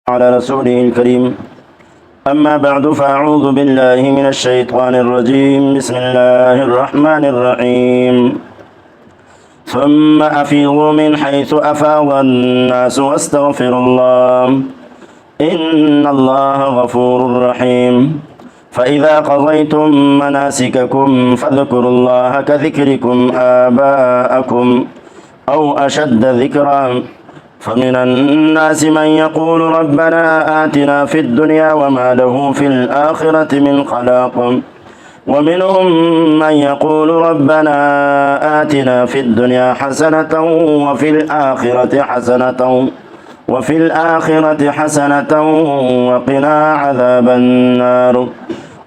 على رسوله الكريم أما بعد فأعوذ بالله من الشيطان الرجيم بسم الله الرحمن الرحيم ثم أفيضوا من حيث أفاض الناس واستغفروا الله إن الله غفور رحيم فإذا قضيتم مناسككم فاذكروا الله كذكركم آباءكم أو أشد ذكرا فمن الناس من يقول ربنا آتنا في الدنيا وما له في الآخرة من خلاق ومنهم من يقول ربنا آتنا في الدنيا حسنة وفي الآخرة حسنة وقنا عذاب النار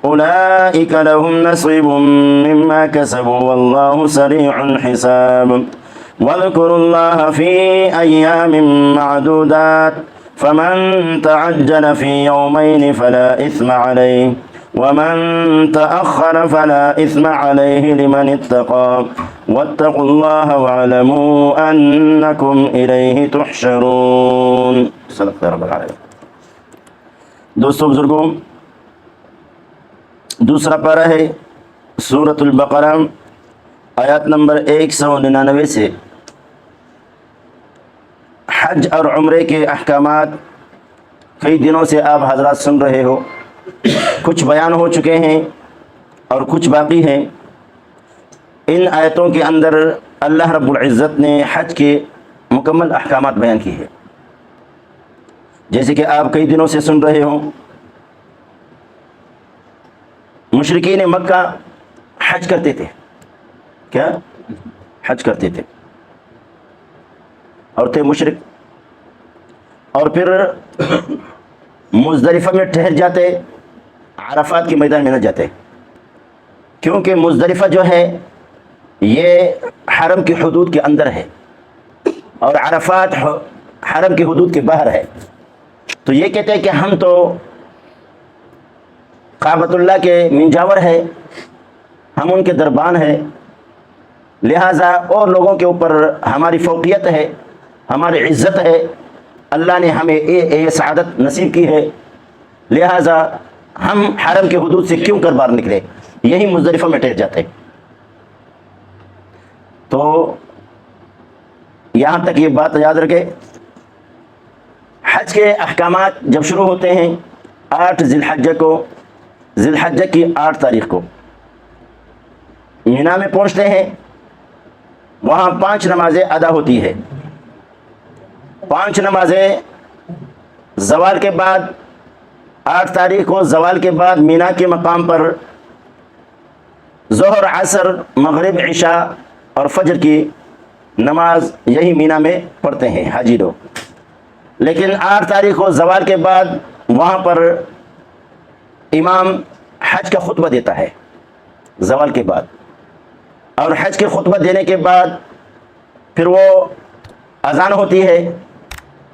أولئك لهم نصيب مما كسبوا والله سريع الحساب واذكروا الله في أيام معدودات فمن تعجل في يومين فلا إثم عليه ومن تأخر فلا إثم عليه لمن اتقى واتقوا الله واعلموا أنكم إليه تحشرون صدق رب العالمين. دوستو بزرگوں، دوسرا پارہ ہے سورۃ البقرہ، آیات نمبر 199 سے حج اور عمرے کے احکامات کئی دنوں سے آپ حضرات سن رہے ہو. کچھ بیان ہو چکے ہیں اور کچھ باقی ہیں. ان آیتوں کے اندر اللہ رب العزت نے حج کے مکمل احکامات بیان کی ہے. جیسے کہ آپ کئی دنوں سے سن رہے ہوں، مشرکین مکہ حج کرتے تھے. کیا حج کرتے تھے اور تھے مشرک، اور پھر مزدلفہ میں ٹھہر جاتے، عرفات کے میدان میں نہ جاتے، کیونکہ مزدلفہ جو ہے یہ حرم کی حدود کے اندر ہے اور عرفات حرم کی حدود کے باہر ہے. تو یہ کہتے ہیں کہ ہم تو کعبۃ اللہ کے منجاور ہے، ہم ان کے دربان ہیں، لہٰذا اور لوگوں کے اوپر ہماری فوقیت ہے، ہماری عزت ہے، اللہ نے ہمیں یہ سعادت نصیب کی ہے، لہٰذا ہم حرم کے حدود سے کیوں کر باہر نکلے، یہی مزدلفہ میں ٹھہر جاتے. تو یہاں تک یہ بات یاد رکھے، حج کے احکامات جب شروع ہوتے ہیں 8 ذی الحجہ کی 8 تاریخ کو مینا میں پہنچتے ہیں. وہاں 5 نمازیں ادا ہوتی ہے. 5 نمازیں زوال کے بعد، 8 تاریخ کو زوال کے بعد مینا کے مقام پر ظہر، عصر، مغرب، عشاء اور فجر کی نماز یہی مینا میں پڑھتے ہیں حاجی لوگ. لیکن 8 تاریخ کو زوال کے بعد وہاں پر امام حج کا خطبہ دیتا ہے زوال کے بعد، اور حج کے خطبہ دینے کے بعد پھر وہ اذان ہوتی ہے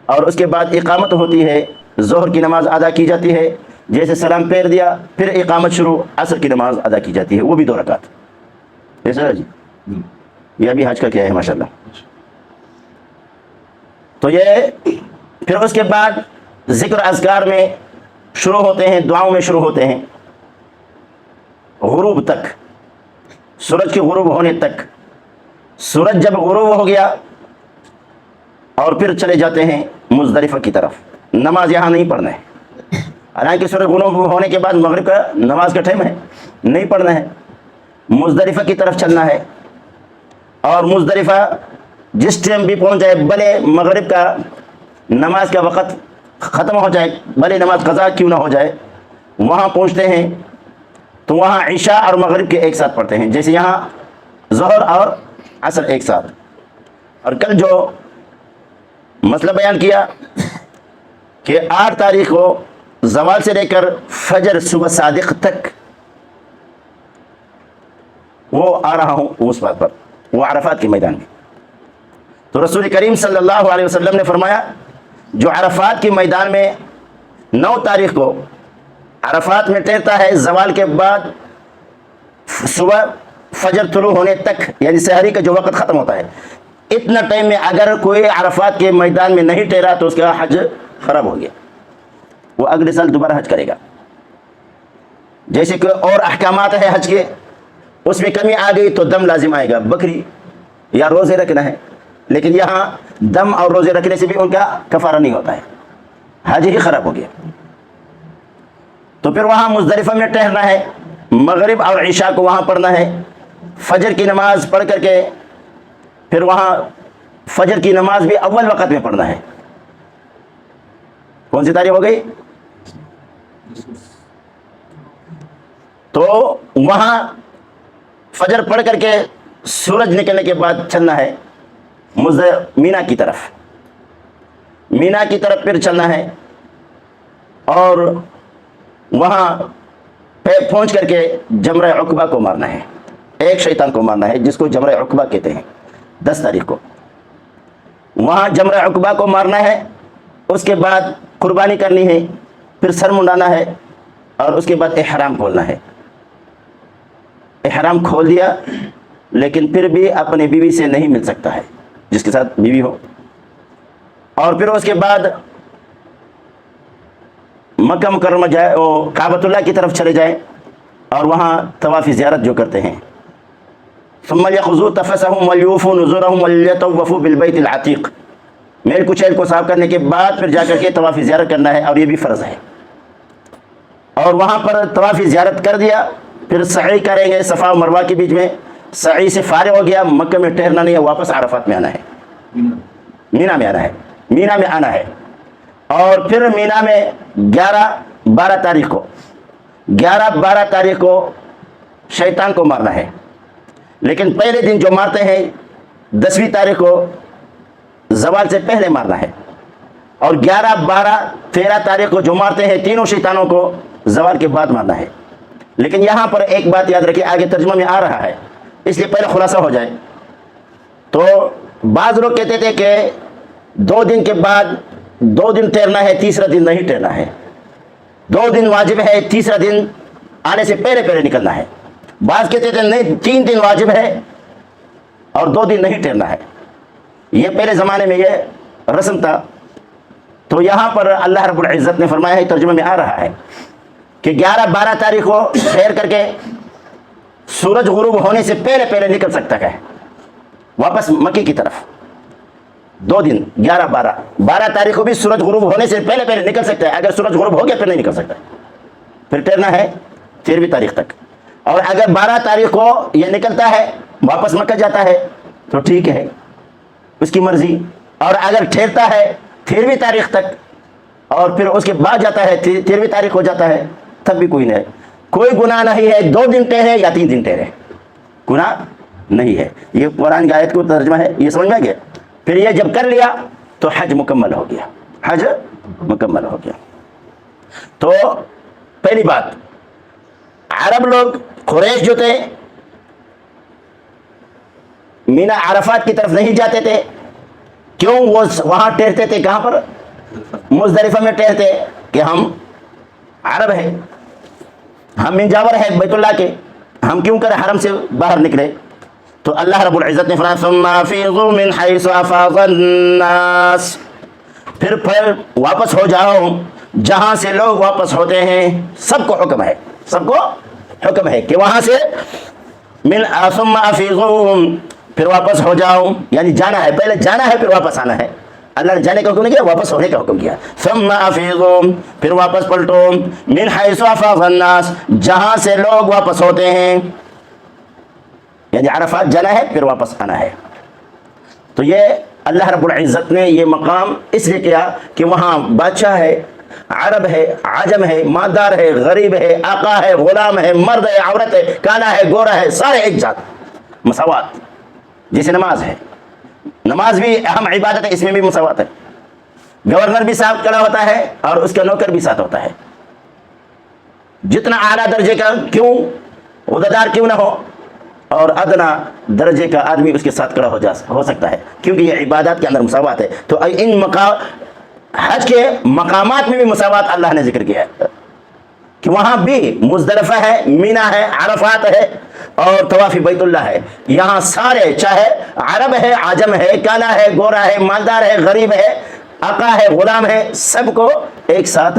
اور اس کے بعد اقامت ہوتی ہے. ظہر کی نماز ادا کی جاتی ہے، جیسے سلام پھیر دیا پھر اقامت شروع، عصر کی نماز ادا کی جاتی ہے، وہ بھی 2 رکعت. ایسا جی یہ ابھی حج کا کیا ہے ماشاءاللہ. تو یہ پھر اس کے بعد ذکر اذکار میں شروع ہوتے ہیں، دعاؤں میں شروع ہوتے ہیں غروب تک، سورج کے غروب ہونے تک. سورج جب غروب ہو گیا اور پھر چلے جاتے ہیں مزدلفہ کی طرف. نماز یہاں نہیں پڑھنا ہے، حالانکہ سورج غروب ہونے کے بعد مغرب کا نماز کا ٹائم ہے، نہیں پڑھنا ہے، مزدلفہ کی طرف چلنا ہے. اور مزدلفہ جس ٹائم بھی پہنچ جائے، بھلے مغرب کا نماز کا وقت ختم ہو جائے، بھلے نماز قضا کیوں نہ ہو جائے، وہاں پہنچتے ہیں تو وہاں عشاء اور مغرب کے ایک ساتھ پڑھتے ہیں، جیسے یہاں ظہر اور عصر ایک ساتھ. اور کل جو مسئلہ بیان کیا کہ 8 تاریخ کو زوال سے لے کر فجر صبح صادق تک وہ آ رہا ہوں اس بات پر، وہ عرفات کے میدان میں. تو رسول کریم صلی اللہ علیہ وسلم نے فرمایا جو عرفات کے میدان میں 9 تاریخ کو عرفات میں ٹھہرتا ہے، زوال کے بعد صبح فجر طلوع ہونے تک، یعنی سحری کا جو وقت ختم ہوتا ہے، اتنا ٹائم میں اگر کوئی عرفات کے میدان میں نہیں ٹھہرا تو اس کا حج خراب ہو گیا. وہ اگلے سال دوبارہ حج کرے گا. جیسے کہ اور احکامات ہیں حج کے، اس میں کمی آ گئی تو دم لازم آئے گا، بکری یا روزے رکھنا ہے. لیکن یہاں دم اور روزے رکھنے سے بھی ان کا کفارہ نہیں ہوتا ہے، حج ہی خراب ہو گیا. تو پھر وہاں مزدلفہ میں ٹھہرنا ہے، مغرب اور عشاء کو وہاں پڑھنا ہے، فجر کی نماز پڑھ کر کے پھر وہاں فجر کی نماز بھی اول وقت میں پڑھنا ہے. کون سی تاریخ ہو گئی؟ تو وہاں فجر پڑھ کر کے سورج نکلنے کے بعد چلنا ہے مینا کی طرف. مینا کی طرف پھر چلنا ہے اور وہاں پہ پہنچ کر کے جمرہ عقبہ کو مارنا ہے. ایک شیطان کو مارنا ہے جس کو جمرہ عقبہ کہتے ہیں. 10 تاریخ کو وہاں جمرہ عقبہ کو مارنا ہے. اس کے بعد قربانی کرنی ہے، پھر سر منڈانا ہے اور اس کے بعد احرام کھولنا ہے. احرام کھول دیا لیکن پھر بھی اپنے بیوی سے نہیں مل سکتا ہے، جس کے ساتھ بیوی ہو. اور پھر اس کے بعد مکہ مکرمہ جائے، کعبۃ اللہ کی طرف چلے جائیں اور وہاں طواف زیارت جو کرتے ہیں. ثم يأخذوا تفسهم وليوفوا نذورهم وليطوفوا بالبيت العتيق. میل کچیل کو صاف کرنے کے بعد پھر جا کر کے طواف زیارت کرنا ہے، اور یہ بھی فرض ہے. اور وہاں پر طواف زیارت کر دیا پھر سعی کریں گے صفا و مروہ کے بیچ میں. سعی سے فارغ ہو گیا، مکہ میں ٹھہرنا نہیں ہے، واپس عرفات میں آنا ہے، مینا میں آنا ہے. مینا میں آنا ہے اور پھر مینا میں 11-12 تاریخ کو 11-12 تاریخ کو شیطان کو مارنا ہے. لیکن پہلے دن جو مارتے ہیں 10ویں تاریخ کو زوال سے پہلے مارنا ہے، اور 11-12-13 تاریخ کو جو مارتے ہیں تینوں شیطانوں کو زوال کے بعد مارنا ہے. لیکن یہاں پر ایک بات یاد رکھیے، آگے ترجمہ میں آ رہا ہے اس لیے پہلے خلاصہ ہو جائے. تو بعض لوگ کہتے تھے کہ 2 دن کے بعد 2 دن ٹھہرنا ہے، تیسرا دن نہیں ٹھہرنا ہے. 2 دن واجب ہے، تیسرا دن آنے سے پہلے پہلے نکلنا ہے. بعض کہتے تھے نہیں 3 دن واجب ہے اور 2 دن نہیں ٹھہرنا ہے. یہ پہلے زمانے میں یہ رسم تھا. تو یہاں پر اللہ رب العزت نے فرمایا ہے، ترجمہ میں آ رہا ہے کہ 11-12 تاریخ کو ٹھہر کر کے سورج غروب ہونے سے پہلے پہلے نکل سکتا ہے واپس مکے کی طرف. 2 دن 11-12 تاریخ کو بھی سورج غروب ہونے سے پہلے پہلے نکل سکتا ہے. اگر سورج غروب ہو گیا پھر نہیں نکل سکتا، پھر ٹھہرنا ہے 13ویں تاریخ تک. اور اگر 12 تاریخ کو یہ نکلتا ہے واپس مکہ جاتا ہے تو ٹھیک ہے، اس کی مرضی. اور اگر ٹھہرتا ہے 13ویں تاریخ تک اور پھر اس کے بعد جاتا ہے 13ویں تاریخ ہو جاتا ہے تب بھی کوئی نہیں، کوئی گناہ نہیں ہے. 2 دن ٹھہرے یا 3 دن ٹھہرے گناہ نہیں ہے. یہ قرآن کی آیت کو ترجمہ ہے، یہ سمجھ میں آ گیا. پھر یہ جب کر لیا تو حج مکمل ہو گیا، حج مکمل ہو گیا. تو پہلی بات، عرب لوگ قریش جو تھے مینا عرفات کی طرف نہیں جاتے تھے. کیوں؟ وہ وہاں ٹھہرتے تھے کہاں پر؟ مزدلفہ میں ٹھہرتے کہ ہم عرب ہیں، ہم منجاور ہیں بیت اللہ کے، ہم کیوں کر حرم سے باہر نکلے. تو اللہ رب العزت نے فرمایا ثم افیضوا من حیث افاض الناس، پھر واپس ہو جاؤ جہاں سے لوگ واپس ہوتے ہیں. سب کو حکم ہے، سب کو حکم ہے کہ وہاں سے ثم افیضوا، پھر واپس ہو جاؤ، یعنی جانا ہے، پہلے جانا ہے پھر واپس آنا ہے. اللہ نے جانے کا حکم نہیں کیا، واپس ہونے کا حکم کیا. ثم افیضوا، پھر واپس پلٹو، من حیث افاض الناس، جہاں سے لوگ واپس ہوتے ہیں، یعنی عرفات جانا ہے پھر واپس آنا ہے. تو یہ اللہ رب العزت نے یہ مقام اس لیے کیا کہ وہاں بادشاہ ہے، عرب ہے، عجم ہے، مالدار ہے، غریب ہے، آقا ہے، غلام ہے، مرد ہے، عورت ہے، کالا ہے، گورا ہے، سارے ایک ذات، مساوات. جیسے نماز ہے، نماز بھی اہم عبادت ہے، اس میں بھی مساوات ہے. گورنر بھی ساتھ کھڑا ہوتا ہے اور اس کا نوکر بھی ساتھ ہوتا ہے. جتنا اعلیٰ درجے کا کیوں عہدیدار کیوں نہ ہو اور ادنا درجے کا آدمی اس کے ساتھ کھڑا ہو سکتا ہے، کیونکہ یہ عبادات کے اندر مساوات ہے. تو ان حج کے مقامات میں بھی مساوات اللہ نے ذکر کیا ہے کہ وہاں بھی مزدلفہ ہے، مینا ہے، عرفات ہے اور طواف بیت اللہ ہے. یہاں سارے چاہے عرب ہے، عجم ہے، کالا ہے، گورا ہے، مالدار ہے، غریب ہے، آقا ہے، غلام ہے، سب کو ایک ساتھ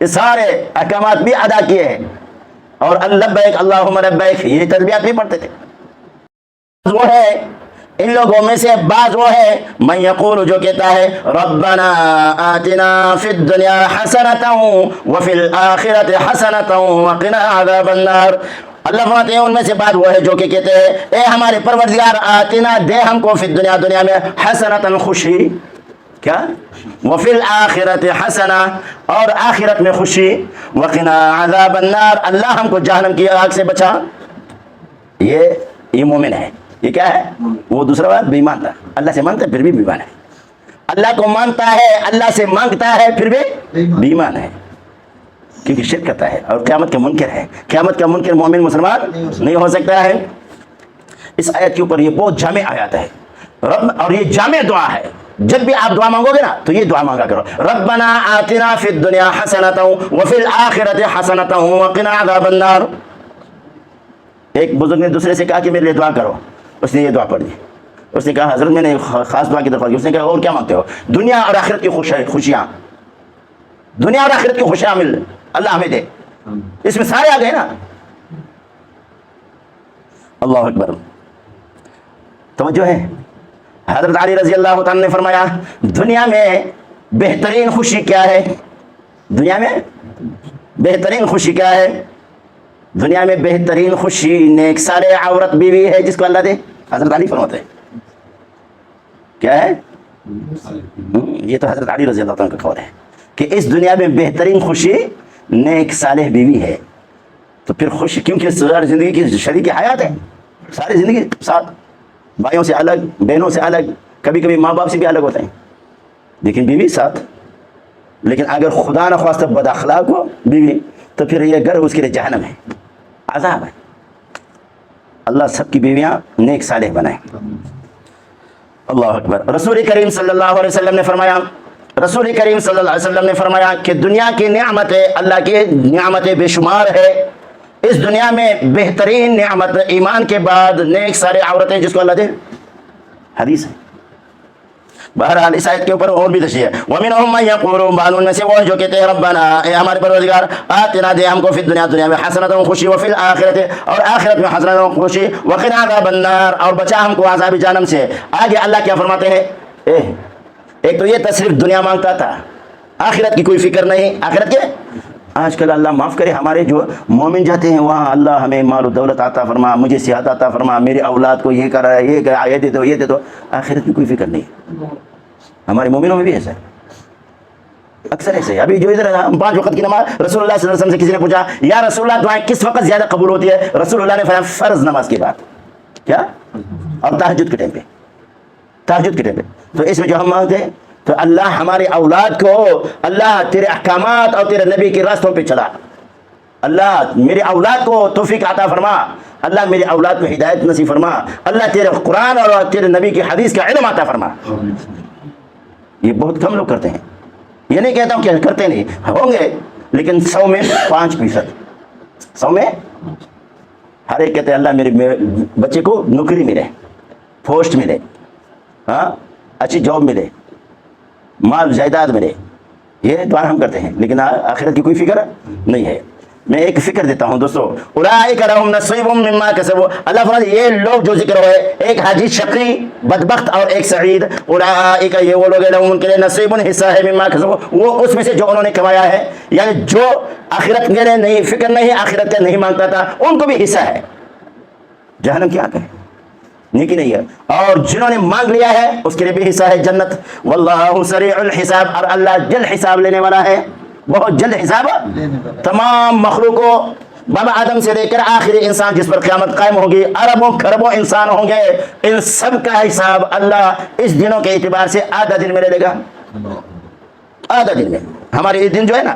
یہ سارے احکامات بھی ادا کیے ہیں، اور لبیک اللہم لبیک یہ تلبیات بھی پڑھتے تھے۔ وہ ہے ان لوگوں میں سے بعض وہ ہے من یقول جو کہتا ہے ربنا آتنا فی الدنیا حسنۃ وفی الآخرۃ حسنۃ وقنا عذاب النار۔ اللہ فرماتے ہیں ان میں سے بعض وہ ہے جو کہ کہتے ہیں اے ہمارے پروردگار آتنا دے ہم کو فی الدنیا دنیا میں حسنۃ خوشی، کیا وفی الآخرۃ حسنہ اور آخرت میں خوشی، وقنا عذاب النار اللہ ہم کو جہنم کی آگ سے بچا۔ یہ مومن ہے، یہ کیا ہے؟ وہ دوسرا بات بے ایمان تھا، اللہ سے مانگتا ہے پھر بھی بے ایمان ہے، اللہ کو مانتا ہے اللہ سے مانگتا ہے پھر بھی بے ایمان ہے، کیونکہ شرک کرتا ہے اور قیامت کا منکر ہے۔ قیامت کا منکر مومن مسلمان نہیں ہو سکتا ہے۔ اس آیت کے اوپر یہ بہت جامع آیات ہے رب، اور یہ جامع دعا ہے۔ جب بھی آپ دعا مانگو گے نا تو یہ دعا مانگا کرو، ربنا آتنا فی الدنیا حسنۃ وفی الآخرۃ حسنۃ وقنا عذاب النار۔ ایک بزرگ نے دوسرے سے کہا کہ میرے لیے دعا کرو، اس نے یہ دعا پڑھ دی۔ اس نے کہا حضرت میں نے خاص دعا کی درخواست کی۔ اس نے کہا اور کیا مانگتے ہو؟ دنیا اور آخرت کی خوشیاں، دنیا اور آخرت کی خوشیاں مل اللہ ہمیں دے۔ اس میں سارے آ گئے نا۔ اللہ اکبر، توجہ ہے۔ حضرت علی رضی اللہ تعالیٰ نے فرمایا دنیا میں بہترین خوشی کیا ہے؟ دنیا میں بہترین خوشی کیا ہے؟ دنیا میں بہترین خوشی نیک صالح عورت بیوی ہے جس کو اللہ دے۔ حضرت علی فرماتے ہیں کیا ہے؟ یہ تو حضرت علی رضی اللہ تعالیٰ کا قول ہے کہ اس دنیا میں بہترین خوشی نیک صالح بیوی ہے۔ تو پھر خوشی، کیونکہ ساری زندگی کی شریک حیات ہے، ساری زندگی ساتھ، بھائیوں سے الگ، بہنوں سے الگ، کبھی کبھی ماں باپ سے بھی الگ ہوتے ہیں، لیکن بیوی ساتھ۔ لیکن اگر خدا نہ خواستہ بد اخلاق ہو بیوی تو پھر یہ گھر اس کے لیے جہنم ہے، عذاب ہے۔ اللہ سب کی بیویاں نیک صالح بنائے۔ اللہ اکبر۔ رسول کریم صلی اللہ علیہ وسلم نے فرمایا، رسول کریم صلی اللہ علیہ وسلم نے فرمایا کہ دنیا کی نعمتیں اللہ کی نعمتیں بے شمار ہے، اس دنیا میں بہترین نعمت ایمان کے بعد نیک سارے عورتیں جس کو اللہ دے، حدیث ہے۔ بہرحال اس آیت کے اوپر اور بھی تشریح ہے۔ وَمِنْهُمْ مَنْ يَقُولُ بعض ان میں سے وہ جو کہتے ہیں ربنا اے ہمارے پروردگار آتنا دے ہم کو فی الدنیا دنیا میں حسنۃ خوشی وفی الآخرۃ اور آخرت میں حسنۃ خوشی وقنا عذاب النار اور بچا ہم کو عذاب جہنم سے۔ آگے اللہ کیا فرماتے ہیں؟ ایک تو یہ تصرف دنیا مانگتا تھا، آخرت کی کوئی فکر نہیں۔ آخرت کے آج کل اللہ معاف کرے ہمارے جو مومن جاتے ہیں وہاں اللہ ہمیں مال و دولت عطا فرما، مجھے صحت عطا فرما، میری اولاد کو یہ کر رہا ہے، یہ کر یہ دے دو یہ دے دو، آخرت کی کوئی فکر نہیں۔ ہمارے مومنوں میں بھی ایسا ہے، اکثر ایسے ہے۔ ابھی جو ادھر 5 وقت کی نماز، رسول اللہ صلی اللہ علیہ وسلم سے کسی نے پوچھا یا رسول اللہ دعائیں کس وقت زیادہ قبول ہوتی ہے؟ رسول اللہ نے فرمایا فرض نماز کے بعد، کیا؟ اور تہجد کے ٹائم پہ، تہجد کے ٹائم پہ۔ تو اس میں جو ہم مانگتے ہیں تو اللہ ہمارے اولاد کو، اللہ تیرے احکامات اور تیرے نبی کے راستوں پہ چلا، اللہ میرے اولاد کو توفیق عطا فرما، اللہ میرے اولاد کو ہدایت نصیب فرما، اللہ تیرے قرآن اور تیرے نبی کی حدیث کا علم عطا فرما۔ یہ بہت کم لوگ کرتے ہیں، یہ نہیں کہتا ہوں کہ کرتے نہیں ہوں گے، لیکن 100 میں 5%، 100 میں ہر ایک کہتے ہیں اللہ میرے بچے کو نوکری ملے، پوسٹ ملے، ہاں اچھی جاب ملے، مال جائیداد ملے، یہ دعا ہم کرتے ہیں، لیکن آخرت کی کوئی فکر نہیں ہے۔ میں ایک فکر دیتا ہوں دوستو، اولئک لہم نصیب مما کسبوا، اللہ فرماتے ہیں یہ لوگ جو ذکر ہوئے، ایک حاجی شقی بدبخت اور ایک سعید، اولئک یہ وہ لوگ لہم ان کے لیے نصیب حصہ ہے مما کسبوا، وہ اس میں سے جو انہوں نے کمایا ہے، یعنی جو آخرت کے لیے نہیں فکر نہیں، آخرت کا نہیں مانگتا تھا، ان کو بھی حصہ ہے۔ جہنم کی آگ ہے، نیکی نہیں ہے، اور جنہوں نے مانگ لیا ہے اس کے لیے بھی حصہ ہے جنت۔ واللہ سریع الحساب، اور اللہ جلد حساب لینے والا ہے، بہت جلد حساب تمام مخلوقوں، بابا آدم سے لے کر آخری انسان جس پر قیامت قائم ہوگی، اربوں کھربوں انسان ہوں گے، ان سب کا حساب اللہ اس دنوں کے اعتبار سے آدھا دن میں لے لے گا، آدھا دن میں۔ ہمارے یہ دن جو ہے نا،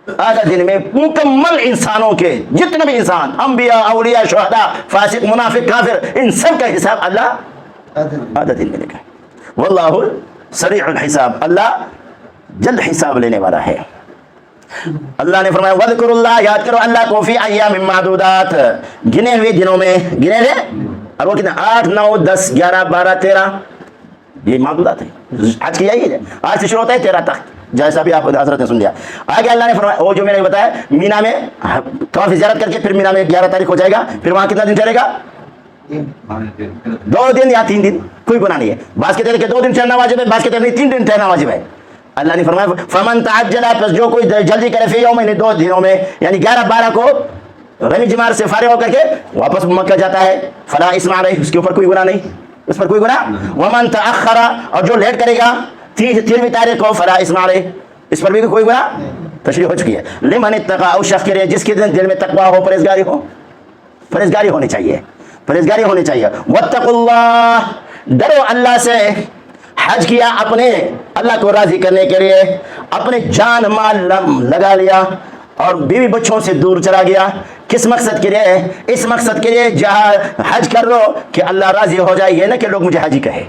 آدھا دن میں مکمل انسانوں کے جتنے بھی انسان، انبیاء، اولیاء، شہداء، فاسق، منافق، کافر، ان سب کا حساب اللہ آدھا دن میں لے گا۔ واللہ سریع الحساب، اللہ جلد حساب لینے والا ہے۔ اللہ نے فرمایا وذکر اللہ، یاد کرو اللہ کو، فی ایام معدودات، گنے ہوئے دنوں میں، گنے ہوئے، اور وہ کتنے 8 9 10 11 12 13، یہ معدودات ہے۔ آج کی آئیے آج سے شروع ہوتا ہے 13 تک، جیسا بھی آپ حضرت نے سن لیا. آگے اللہ نے فرمایا وہ جو میں نے بتایا مینا میں طواف زیارت کر کے پھر مینا میں 11 تاریخ ہو جائے گا, پھر وہاں کتنا دن چلے گا؟ 2 دن یا 3 دن, کوئی گناہ نہیں ہے. بعض کہتے ہیں کہ 2 دن ٹھہرنا واجب ہے, بعض کہتے ہیں نہیں 3 دن ٹھہرنا واجب ہے. اللہ نے فرمایا فمن تعجل, پس جو کوئی جلدی کرے فی یومین 2 دنوں میں, یعنی 11-12 کو رمی جمار سے فارغ ہو کر کے واپس مکہ جاتا ہے, فلا اسم علیہ, اس کے اوپر کوئی گناہ نہیں, اس پر کوئی گناہ. ومن تأخر, اور جو لیٹ کرے گا 13ویں تاریخ کو فلا اسم علیہ, اس پر بھی کوئی گناہ تشریح ہو چکی ہے. لمن اتقى, او شخص کے لیے جس کے دل میں تقوی ہو, پرہیزگاری ہو, پرہیزگاری ہونی چاہیے, پرہیزگاری ہونی چاہیے. واتقوا اللہ, ڈرو اللہ سے. حج کیا اپنے اللہ کو راضی کرنے کے لیے, اپنے جان مال لگا لیا اور بیوی بچوں سے دور چلا گیا. کس مقصد کے لیے؟ اس مقصد کے لیے جہاں حج کر لو کہ اللہ راضی ہو جائے, یہ نہ کہ لوگ مجھے حجی کہے,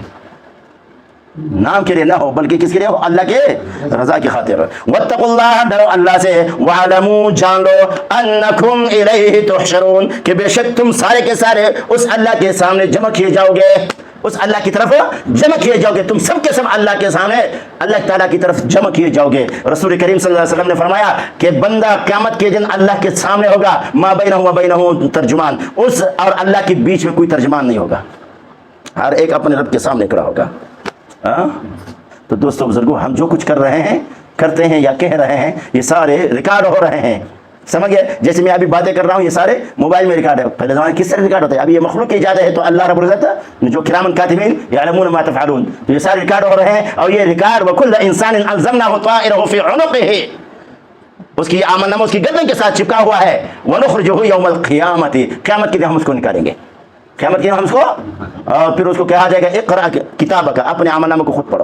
نام کے لیے نہ ہو بلکہ کس کے لیے ہو؟ اللہ کے رضا کی خاطر. واتقوا اللہ, ڈرو اللہ سے. وَاعْلَمُوا, جان لو, أَنَّكُمْ إِلَيْهِ تُحْشَرُونَ, کہ بے شک تم سارے کے سارے اس اللہ کے سامنے جمع کیے جاؤ گے, اس اللہ کی طرف جمع کیے جاؤ گے. تم سب کے سب اللہ کے سامنے اللہ تعالیٰ کی طرف جمع کیے جاؤ گے. رسول کریم صلی اللہ علیہ وسلم نے فرمایا کہ بندہ قیامت کے دن اللہ کے سامنے ہوگا, ما بینہ و بینہ ترجمان, اس اور اللہ کے بیچ میں کوئی ترجمان نہیں ہوگا, ہر ایک اپنے رب کے سامنے کھڑا ہوگا. تو دوستو بزرگوں, ہم جو کچھ کر رہے ہیں, کرتے ہیں یا کہہ رہے ہیں, یہ سارے ریکارڈ ہو رہے ہیں, سمجھ گئے؟ جیسے میں ابھی باتیں کر رہا ہوں, یہ سارے موبائل میں ریکارڈ ہے. پہلے زمانے کس طرح ریکارڈ ہوتا ہے؟ ابھی یہ مخلوق کی ایجاد ہے, تو اللہ رب العزت جو کرامن کاتبین یعلمون ما تفعلون, تو یہ سارے ریکارڈ ہو رہے ہیں. اور یہ ریکارڈ وکل انسان الزمناه طائره في عنقه, اس کی آمد نامہ اس کی گردن کے ساتھ چپکا ہوا ہے. ونخرجه يوم القیامت, قیامت کے دن ہم اس کو نکالیں گے, قیامت کے دن ہم اس کو, اور پھر اس کو کہا جائے گا اقرا کتابک, اپنے عمل نامہ کو خود پڑھو,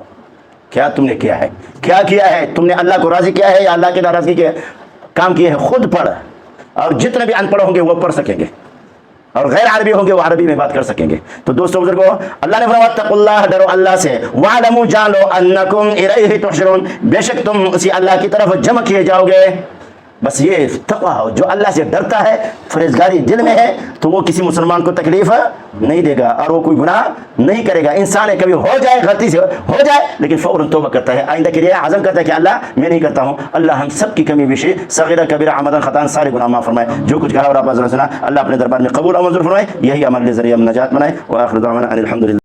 کیا تم نے کیا ہے, کیا کیا ہے, تم نے اللہ کو راضی کیا ہے یا اللہ کی ناراضگی کے کام کیے ہیں, خود پڑھ. اور جتنے بھی ان پڑھ ہوں گے وہ پڑھ سکیں گے, اور غیر عربی ہوں گے وہ عربی میں بات کر سکیں گے. تو دوستو بزرگوں, اللہ نے فرمایا واتقوا اللہ, ڈرو اللہ سے. وَاعْلَمُوا, جان لو, أَنَّكُمْ إِلَيْهِ تُحْشَرُونَ, بے شک تم اسی اللہ کی طرف جمع کیے جاؤ گے. بس یہ تقویٰ ہو, جو اللہ سے ڈرتا ہے, پرہیزگاری دل میں ہے, تو وہ کسی مسلمان کو تکلیف نہیں دے گا اور وہ کوئی گناہ نہیں کرے گا. انسان ہے کبھی ہو جائے, غلطی سے ہو جائے, لیکن فوراً توبہ کرتا ہے, آئندہ کے لیے عزم کرتا ہے کہ اللہ میں نہیں کرتا ہوں. اللہ ہم سب کی کمی بیشی, صغیرہ کبیرہ عمدن خطان, سارے گناہ معاف فرمائے. جو کچھ کہا اور آپ حضرت سنا, اللہ اپنے دربار میں قبول اور منظور فرمائے, یہی ہمارے لیے ذریعہ نجات بنائے. وآخر دعوانا ان الحمد للہ.